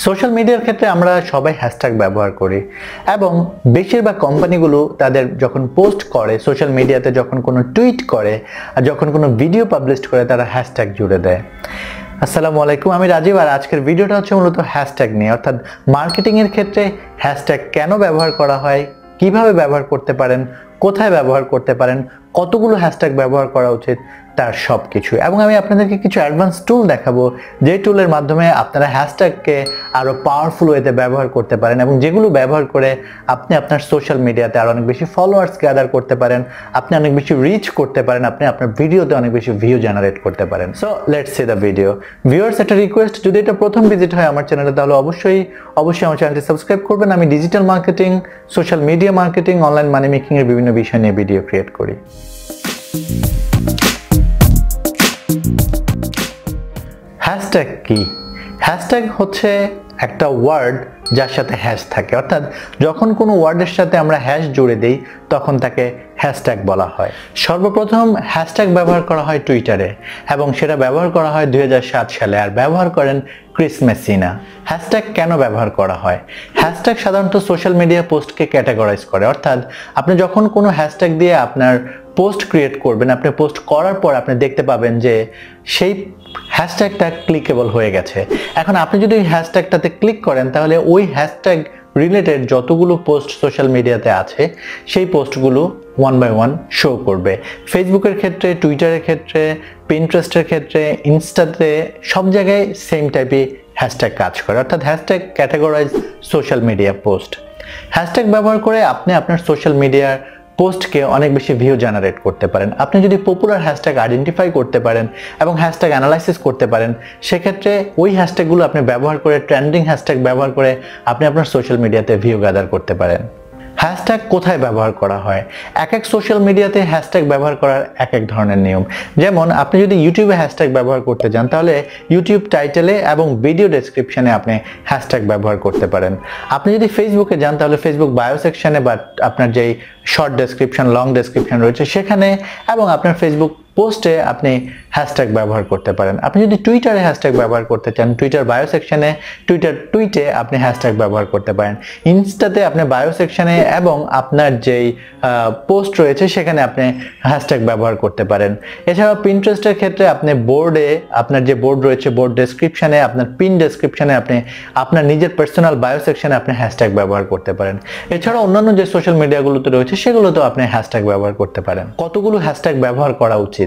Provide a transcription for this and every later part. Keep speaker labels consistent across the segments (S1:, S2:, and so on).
S1: Social মিডিয়ার ক্ষেত্রে আমরা সবাই হ্যাশট্যাগ ব্যবহার করি এবং বেশিরভাগ কোম্পানিগুলো তাদের যখন পোস্ট করে সোশ্যাল মিডিয়াতে, যখন কোনো টুইট করে আর যখন কোনো ভিডিও পাবলিশ করে, তারা হ্যাশট্যাগ জুড়ে দেয়। আসসালামু আলাইকুম, আমি রাজীব আর আজকের ভিডিওটা হচ্ছে মূলত হ্যাশট্যাগ নিয়ে, অর্থাৎ মার্কেটিংয়ের ক্ষেত্রে হ্যাশট্যাগ কেন ব্যবহার করা হয়, কিভাবে ব্যবহার করতে পারেন, কোথায় ব্যবহার করতে পারেন, কতগুলো হ্যাশট্যাগ ব্যবহার করা উচিত, তার সব কিছু। এবং আমি আপনাদেরকে কিছু অ্যাডভান্স টুল দেখাবো যে টুলের মাধ্যমে আপনারা হ্যাশট্যাগকে আরও পাওয়ারফুল ওয়েতে ব্যবহার করতে পারেন এবং যেগুলো ব্যবহার করে আপনি আপনার সোশ্যাল মিডিয়াতে আরও অনেক বেশি ফলোয়ার্স গ্যাদার করতে পারেন, আপনি অনেক বেশি রিচ করতে পারেন, আপনি আপনার ভিডিওতে অনেক বেশি ভিউ জেনারেট করতে পারেন। So let's see the video. Viewers, একটা রিকোয়েস্ট, যদি এটা প্রথম ভিজিট হয় আমার চ্যানেলে তাহলে অবশ্যই আমার চ্যানেলটি সাবস্ক্রাইব করবেন। আমি digital marketing, social media marketing, online money making এর বিভিন্ন বিষয় নিয়ে ভিডিও ক্রিয়েট করি। হ্যাশট্যাগ কি? হ্যাশট্যাগ হচ্ছে একটা ওয়ার্ড যার সাথে হ্যাশ থাকে, অর্থাৎ যখন কোনো ওয়ার্ডের সাথে আমরা হ্যাশ জুড়ে দিই তখন তাকে হ্যাশট্যাগ বলা হয়। সর্বপ্রথম হ্যাশট্যাগ ব্যবহার করা হয় টুইটারে এবং সেটা ব্যবহার করা হয় 2007 সালে, আর ব্যবহার করেন ক্রিস মেসিনা। হ্যাশট্যাগ কেন ব্যবহার করা হয়? হ্যাশট্যাগ সাধারণত সোশ্যাল মিডিয়া পোস্টকে ক্যাটাগরাইজ করে, অর্থাৎ আপনি যখন কোনো হ্যাশট্যাগ দিয়ে আপনার পোস্ট ক্রিয়েট করবেন, আপনি পোস্ট করার পর আপনি দেখতে পাবেন যে সেই হ্যাশট্যাগটা ক্লিকেবল হয়ে গেছে। এখন আপনি যদি ওই হ্যাশট্যাগটাতে ক্লিক করেন তাহলে ওই হ্যাশট্যাগ রিলেটেড যতগুলো পোস্ট সোশ্যাল মিডিয়াতে আছে সেই পোস্টগুলো ওয়ান বাই ওয়ান শো করবে। ফেসবুকের ক্ষেত্রে, টুইটারের ক্ষেত্রে, পিন্টারেস্টের ক্ষেত্রে, ইনস্টাতে, সব জায়গায় সেম টাইপই হ্যাশট্যাগ কাজ করে, অর্থাৎ hashtag categorise social media post. Hashtag ব্যবহার করে আপনি আপনার সোশ্যাল মিডিয়ার পোস্টকে অনেক বেশি ভিউ জেনারেট করতে পারেন। আপনি যদি পপুলার হ্যাশট্যাগ আইডেন্টিফাই করতে পারেন এবং হ্যাশট্যাগ অ্যানালাইসিস করতে পারেন, সেক্ষেত্রে ওই হ্যাশট্যাগুলো আপনি ব্যবহার করে, ট্রেন্ডিং হ্যাশট্যাগ ব্যবহার করে আপনি আপনার সোশ্যাল মিডিয়াতে ভিউ গ্যাদার করতে পারেন। হ্যাশট্যাগ কোথায় ব্যবহার করা হয়? এক এক সোশ্যাল মিডিয়াতে হ্যাশট্যাগ ব্যবহার করার এক এক ধরনের নিয়ম। যেমন আপনি যদি ইউটিউবে হ্যাশট্যাগ ব্যবহার করতে যান তাহলে ইউটিউব টাইটেলে এবং ভিডিও ডেসক্রিপশনে আপনি হ্যাশট্যাগ ব্যবহার করতে পারেন। আপনি যদি ফেসবুকে যান তাহলে ফেসবুক বায়ো সেকশনে বা আপনার যেই শর্ট ডেসক্রিপশন, লং ডেসক্রিপশন রয়েছে সেখানে, এবং আপনার ফেসবুক পোস্টে আপনি হ্যাশট্যাগ ব্যবহার করতে পারেন। আপনি যদি টুইটারে হ্যাশট্যাগ ব্যবহার করতে চান, টুইটার বায়ো সেকশনে, টুইটে আপনি হ্যাশট্যাগ ব্যবহার করতে পারেন। ইনস্টাতে আপনি বায়ো সেকশনে এবং আপনার যেই পোস্ট রয়েছে সেখানে আপনি হ্যাশট্যাগ ব্যবহার করতে পারেন। এছাড়াও পিন্টারেস্টের ক্ষেত্রে আপনি বোর্ডে, আপনার যে বোর্ড রয়েছে বোর্ড ডেসক্রিপশনে, আপনার পিন ডেসক্রিপশনে, আপনি আপনার নিজের পার্সোনাল বায়ো সেকশনে আপনি হ্যাশট্যাগ ব্যবহার করতে পারেন। এছাড়াও অন্যান্য যে সোশ্যাল মিডিয়াগুলোতে রয়েছে সেগুলোতেও আপনি হ্যাশট্যাগ ব্যবহার করতে পারেন। কতগুলো হ্যাশট্যাগ ব্যবহার করা উচিত?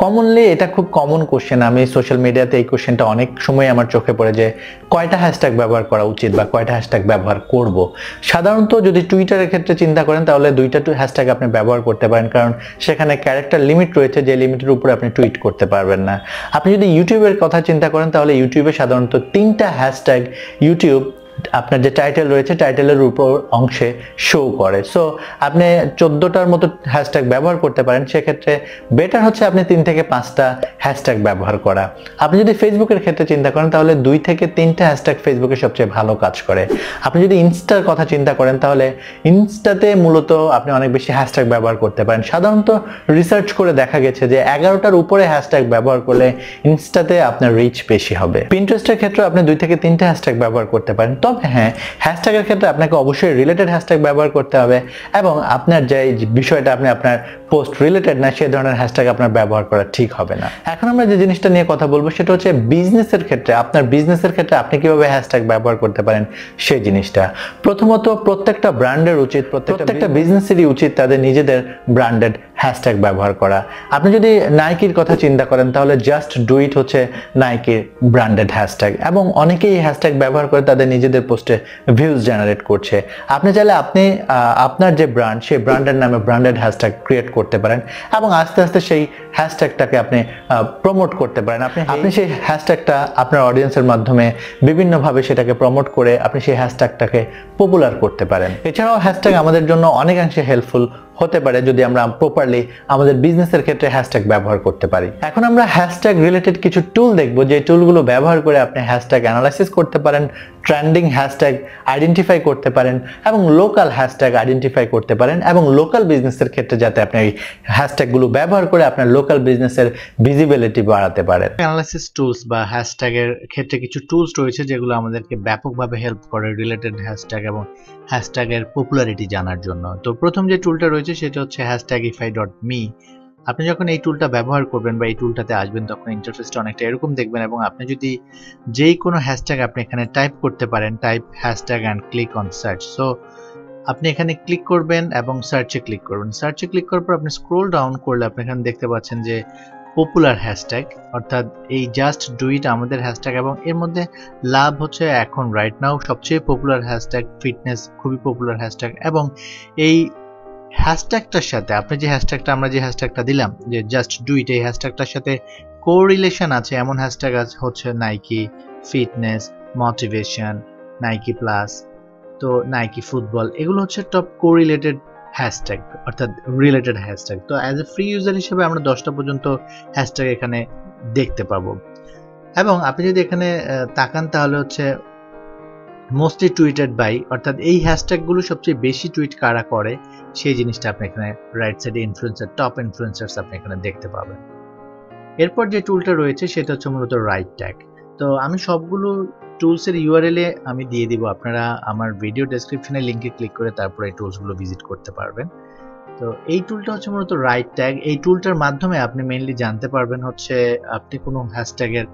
S1: কমনলি এটা খুব কমন কোশ্চেন, আমি সোশ্যাল মিডিয়াতে এই কোশ্চেনটা অনেক সময় আমার চোখে পড়ে যে কয়টা হ্যাশট্যাগ ব্যবহার করা উচিত বা কয়টা হ্যাশট্যাগ ব্যবহার করব। সাধারণত যদি টুইটারের ক্ষেত্রে চিন্তা করেন তাহলে 2টা হ্যাশট্যাগ আপনি ব্যবহার করতে পারেন, কারণ সেখানে ক্যারেক্টার লিমিট রয়েছে, যে লিমিটের উপরে আপনি টুইট করতে পারবেন না। আপনি যদি ইউটিউবের কথা চিন্তা করেন তাহলে ইউটিউবে সাধারণত 3টা হ্যাশট্যাগ ইউটিউব আপনার যে টাইটেল রয়েছে টাইটেলের উপর অংশে শো করে। সো আপনি 14টার মতো হ্যাশট্যাগ ব্যবহার করতে পারেন। সেক্ষেত্রে বেটার হচ্ছে আপনি 3 থেকে 5টা হ্যাশট্যাগ ব্যবহার করা। আপনি যদি ফেসবুকের ক্ষেত্রে চিন্তা করেন তাহলে 2 থেকে 3টা হ্যাশট্যাগ ফেসবুকে সবচেয়ে ভালো কাজ করে। আপনি যদি ইনস্টার কথা চিন্তা করেন তাহলে ইনস্টাতে মূলত আপনি অনেক বেশি হ্যাশট্যাগ ব্যবহার করতে পারেন। সাধারণত রিসার্চ করে দেখা গেছে যে 11টার উপরে হ্যাশট্যাগ ব্যবহার করলে ইনস্টাতে আপনার রিচ বেশি হবে। পিন্টারেস্টের ক্ষেত্রে আপনি 2 থেকে 3টা হ্যাশট্যাগ ব্যবহার করতে পারেন। তবে হ্যাঁ, হ্যাশট্যাগের ক্ষেত্রে আপনাকে অবশ্যই রিলেটেড হ্যাশট্যাগ ব্যবহার করতে হবে এবং আপনার যে বিষয়টা আপনি আপনার পোস্ট রিলেটেড না সেই ধরনের হ্যাশট্যাগ আপনার ব্যবহার করা ঠিক হবে না। এখন আমরা যে জিনিসটা নিয়ে কথা বলবো সেটা হচ্ছে বিজনেসের ক্ষেত্রে, আপনার বিজনেসের ক্ষেত্রে আপনি কিভাবে হ্যাশট্যাগ ব্যবহার করতে পারেন সেই জিনিসটা। প্রথমত প্রত্যেকটা ব্র্যান্ডের উচিত, প্রত্যেকটা বিজনেসেরই উচিত তাদের নিজেদের ব্র্যান্ডেড হ্যাশট্যাগ ব্যবহার করা। আপনি যদি নাইকির কথা চিন্তা করেন তাহলে জাস্ট ডু ইট হচ্ছে নাইকির ব্র্যান্ডেড হ্যাশট্যাগ এবং অনেকেই হ্যাশট্যাগ ব্যবহার করে তাদের নিজেদের পোস্টে ভিউজ জেনারেট করছে। আপনি চাইলে আপনি আপনার যে ব্র্যান্ড সেই ব্র্যান্ডের নামে ব্র্যান্ডেড হ্যাশট্যাগ ক্রিয়েট করতে পারেন এবং আস্তে আস্তে সেই হ্যাশট্যাগটাকে আপনি প্রমোট করতে পারেন। আপনি সেই হ্যাশট্যাগটা আপনার অডিয়েন্সের মাধ্যমে বিভিন্নভাবে সেটাকে প্রমোট করে আপনি সেই হ্যাশট্যাগটাকে পপুলার করতে পারেন। এছাড়াও হ্যাশট্যাগ আমাদের জন্য অনেকাংশে হেল্পফুল হতে পারে যদি আমরা প্রপারলি সিমিলারলি আমাদের বিজনেসের ক্ষেত্রে হ্যাশট্যাগ ব্যবহার করতে পারি। এখন আমরা হ্যাশট্যাগ রিলেটেড কিছু টুল দেখব, যে টুলগুলো ব্যবহার করে আপনি হ্যাশট্যাগ অ্যানালাইসিস করতে পারেন, ট্রেন্ডিং হ্যাশট্যাগ আইডেন্টিফাই করতে পারেন এবং লোকাল হ্যাশট্যাগ আইডেন্টিফাই করতে পারেন, এবং লোকাল বিজনেসের ক্ষেত্রে যাতে আপনি এই হ্যাশট্যাগুলো ব্যবহার করে আপনার লোকাল বিজনেসের ভিজিবিলিটি বাড়াতে পারেন।
S2: অ্যানালাইসিস টুলস বা হ্যাশট্যাগের ক্ষেত্রে কিছু টুলস রয়েছে যেগুলো আমাদেরকে ব্যাপকভাবে হেল্প করে রিলেটেড হ্যাশট্যাগ এবং হ্যাশট্যাগের পপুলারিটি জানার জন্য। তো প্রথম যে টুলটা রয়েছে সেটা হচ্ছে hashtagify.me। আপনি যখন এই টুলটা ব্যবহার করবেন বা এই টুলটাতে আসবেন তখন ইন্টারফেসটা অনেকটা এরকম দেখবেন, এবং আপনি যদি যেই কোনো হ্যাশট্যাগ আপনি এখানে টাইপ করতে পারেন, type hashtag and click on search. So আপনি এখানে ক্লিক করবেন এবং সার্চে ক্লিক করবেন। সার্চে ক্লিক করার পর আপনি স্ক্রোল ডাউন করলে আপনি এখানে দেখতে পাচ্ছেন যে পপুলার হ্যাশট্যাগ, অর্থাৎ এই জাস্ট ডু ইট আমাদের হ্যাশট্যাগ, এবং এর মধ্যে লাভ হচ্ছে এখন রাইট নাও সবচেয়ে পপুলার হ্যাশট্যাগ, ফিটনেস খুবই পপুলার হ্যাশট্যাগ, এবং এই হ্যাশট্যাগটার সাথে আপনি যে হ্যাশট্যাগটা আমরা যে হ্যাশট্যাগটা দিলাম যে জাস্ট ডু ইট, এই হ্যাশট্যাগটার সাথে কোরিলেশন আছে এমন হ্যাশট্যাগ হচ্ছে Nike, fitness, motivation, Nike plus, তো নাইকি ফুটবল, এগুলো হচ্ছে টপ কোরিলেটেড হ্যাশট্যাগ অর্থাৎ রিলেটেড হ্যাশট্যাগ। তো অ্যাজ এ ফ্রি ইউজার হিসেবে আমরা 10টা পর্যন্ত হ্যাশট্যাগ এখানে দেখতে পাবো, এবং আপনি যদি এখানে তাকান তাহলে হচ্ছে মোস্টলি টুইটেড বাই, অর্থাৎ এই হ্যাশট্যাগুলো সবচেয়ে বেশি টুইট কারা করে সেই জিনিসটা আপনি এখানে রাইট সাইডে ইনফ্লুয়েন্সার, টপ ইনফ্লুয়েন্সার্স আপনি এখানে দেখতে পাবেন। এরপর যে টুলটা রয়েছে সেটা হচ্ছে মূলত রাইট ট্যাগ। তো আমি সবগুলো টুলসের ইউআরএল এ আমি দিয়ে দিব, আপনারা আমার ভিডিও ডেসক্রিপশনে লিংকে ক্লিক করে তারপরে এই টুলসগুলো ভিজিট করতে পারবেন। তো এই টুলটা হচ্ছে মূলত রাইট ট্যাগ। এই টুলটার মাধ্যমে আপনি মেইনলি জানতে পারবেন হচ্ছে আপনি কোনো হ্যাশট্যাগের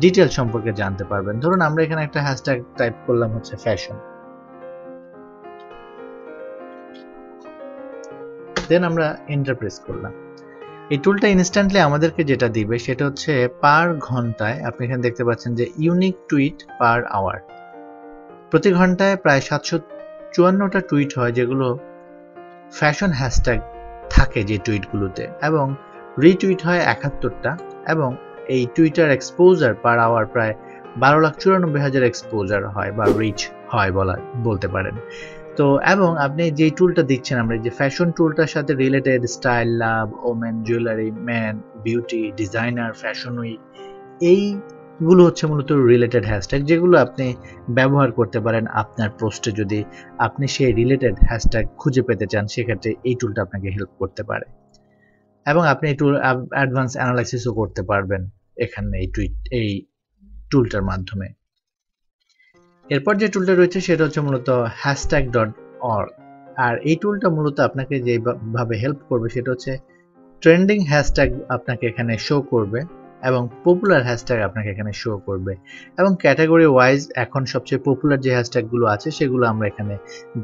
S2: ডিটেল সম্পর্কে জানতে পারবেন। ধরুন আমরা এখানে একটা হ্যাশট্যাগ টাইপ করলাম হচ্ছে ফ্যাশন, দেন আমরা এন্টার প্রেস করলাম। এই টুলটা ইনস্ট্যান্টলি আমাদেরকে যেটা দিবে সেটা হচ্ছে পার ঘন্টায় আপনি এখানে দেখতে পাচ্ছেন যে ইউনিক টুইট পার আওয়ার, প্রতি ঘন্টায় প্রায় 754টা টুইট হয় যেগুলো ফ্যাশন হ্যাশট্যাগ থাকে যে টুইটগুলোতে, এবং রিটুইট হয় 71টা, এবং এই টুইটার এক্সপোজার পার আওয়ার প্রায় 12,94,000 এক্সপোজার হয় বা রিচ হয় বলতে পারেন। তো এবং আপনি যে টুলটা দেখছেন আমরা যে ফ্যাশন টুলটার সাথে related style, love, women, jewellery, man, beauty, designer, fashion week, এইগুলো হচ্ছে মূলত রিলেটেড হ্যাশট্যাগ যেগুলো আপনি ব্যবহার করতে পারেন আপনার পোস্টে। যদি আপনি সেই রিলেটেড হ্যাশট্যাগ খুঁজে পেতে চান সেক্ষেত্রে এই টুলটা আপনাকে হেল্প করতে পারে, এবং আপনি এই টুল অ্যাডভান্স অ্যানালাইসিসও করতে পারবেন এখানে এই টুলটার মাধ্যমে। এরপর যে টুলটা রয়েছে সেটা হচ্ছে মূলত hashtag.org, আর এই টুলটা মূলত আপনাকে যেভাবে হেল্প করবে সেটা হচ্ছে ট্রেন্ডিং হ্যাশট্যাগ আপনাকে এখানে শো করবে এবং পপুলার হ্যাশট্যাগ আপনাকে এখানে শো করবে, এবং ক্যাটাগরি ওয়াইজ এখন সবচেয়ে পপুলার যে হ্যাশট্যাগুলো আছে সেগুলো আমরা এখানে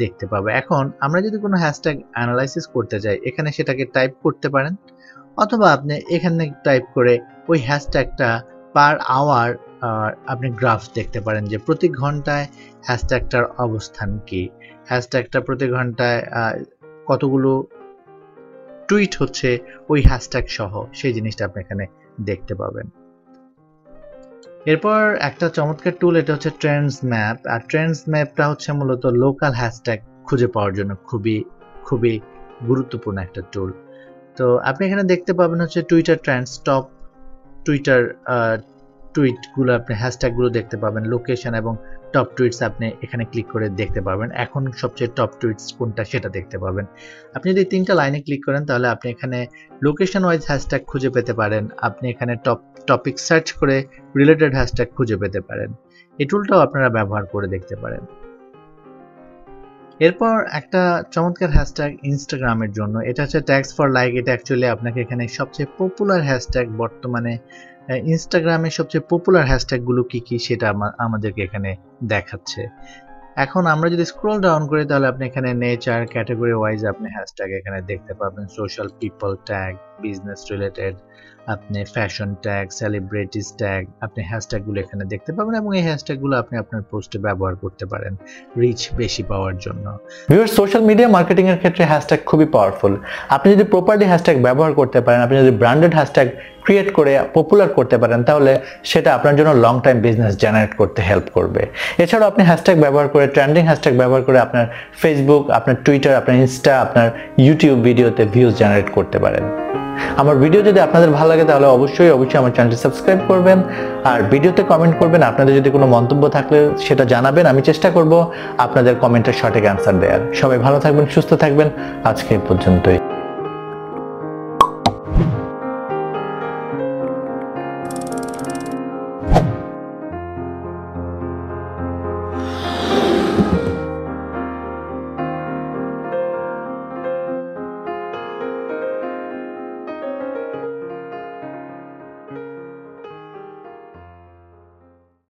S2: দেখতে পাবো। এখন আমরা যদি কোনো হ্যাশট্যাগ অ্যানালাইসিস করতে যাই এখানে সেটাকে টাইপ করতে পারেন, অথবা আপনি এখানে টাইপ করে ওই হ্যাশট্যাগটা পার আওয়ার আপনি গ্রাফ দেখতে পারেন যে প্রতি ঘন্টায় হ্যাশট্যাগটার অবস্থান কি, হ্যাশট্যাগটা প্রতি ঘন্টায় কতগুলো টুইট হচ্ছে ওই হ্যাশট্যাগ সহ, সেই জিনিসটা আপনি এখানে দেখতে পাবেন। এরপর একটা চমৎকার টুল, এটা হচ্ছে ট্রেন্ডস ম্যাপ, আর ট্রেন্ডস ম্যাপটা হচ্ছে মূলত লোকাল হ্যাশট্যাগ খুঁজে পাওয়ার জন্য খুবই খুবই গুরুত্বপূর্ণ একটা টুল। তো আপনি এখানে দেখতে পাবেন হচ্ছে টুইটার ট্রেন্ডস, টপ টুইটার টুইটগুলো আপনি হ্যাশট্যাগুলো দেখতে পাবেন, লোকেশন এবং টপ টুইটস আপনি এখানে ক্লিক করে দেখতে পাবেন, এখন সবচেয়ে টপ টুইটস কোনটা সেটা দেখতে পাবেন। আপনি যদি 3টা লাইনে ক্লিক করেন তাহলে আপনি এখানে লোকেশন ওয়াইজ হ্যাশট্যাগ খুঁজে পেতে পারেন, আপনি এখানে টপিক সার্চ করে রিলেটেড হ্যাশট্যাগ খুঁজে পেতে পারেন। এই টুলটাও আপনারা ব্যবহার করে দেখতে পারেন। এরপর একটা চমৎকার হ্যাশট্যাগ ইনস্টাগ্রামের জন্য, এটা হচ্ছে ট্যাগস ফর লাইক। এটা অ্যাকচুয়ালি আপনাকে এখানে সবচেয়ে পপুলার হ্যাশট্যাগ বর্তমানে ইনস্টাগ্রামে সবচেয়ে পপুলার হ্যাশট্যাগুলো কি কি সেটা আমাদেরকে এখানে দেখাচ্ছে। এখন আমরা যদি স্ক্রল ডাউন করি তাহলে আপনি এখানে নেচার, ক্যাটাগরি ওয়াইজ আপনি হ্যাশট্যাগ এখানে দেখতে পাবেন, social, people, tag, business related, আপনি ফ্যাশন ট্যাগ, সেলিব্রিটিস ট্যাগ, আপনি হ্যাশট্যাগুলো এখানে দেখতে পাবেন এবং এই হ্যাশট্যাগুলো আপনি আপনার পোস্টে ব্যবহার করতে পারেন রিচ বেশি পাওয়ার জন্য।
S1: ভিউয়ার্স, সোশ্যাল মিডিয়া মার্কেটিং এর ক্ষেত্রে হ্যাশট্যাগ খুবই পাওয়ারফুল। আপনি যদি প্রপারলি হ্যাশট্যাগ ব্যবহার করতে পারেন, আপনি যদি ব্র্যান্ডেড হ্যাশট্যাগ ক্রিয়েট করে পপুলার করতে পারেন, তাহলে সেটা আপনার জন্য লং টাইম বিজনেস জেনারেট করতে হেল্প করবে। এছাড়াও আপনি হ্যাশট্যাগ ব্যবহার করে, ট্রেন্ডিং হ্যাশট্যাগ ব্যবহার করে আপনার ফেসবুক, আপনার টুইটার, আপনার ইনস্টা, আপনার ইউটিউব ভিডিওতে ভিউজ জেনারেট করতে পারেন। আমার ভিডিও যদি আপনাদের ভালো লাগে তাহলে অবশ্যই আমার চ্যানেলটি সাবস্ক্রাইব করবেন আর ভিডিওতে কমেন্ট করবেন। আপনাদের যদি কোনো মন্তব্য থাকলে সেটা জানাবেন, আমি চেষ্টা করব আপনাদের কমেন্টের সঠিক অ্যান্সার দেওয়ার। সবাই ভালো থাকবেন, সুস্থ থাকবেন, আজকে এই পর্যন্তই।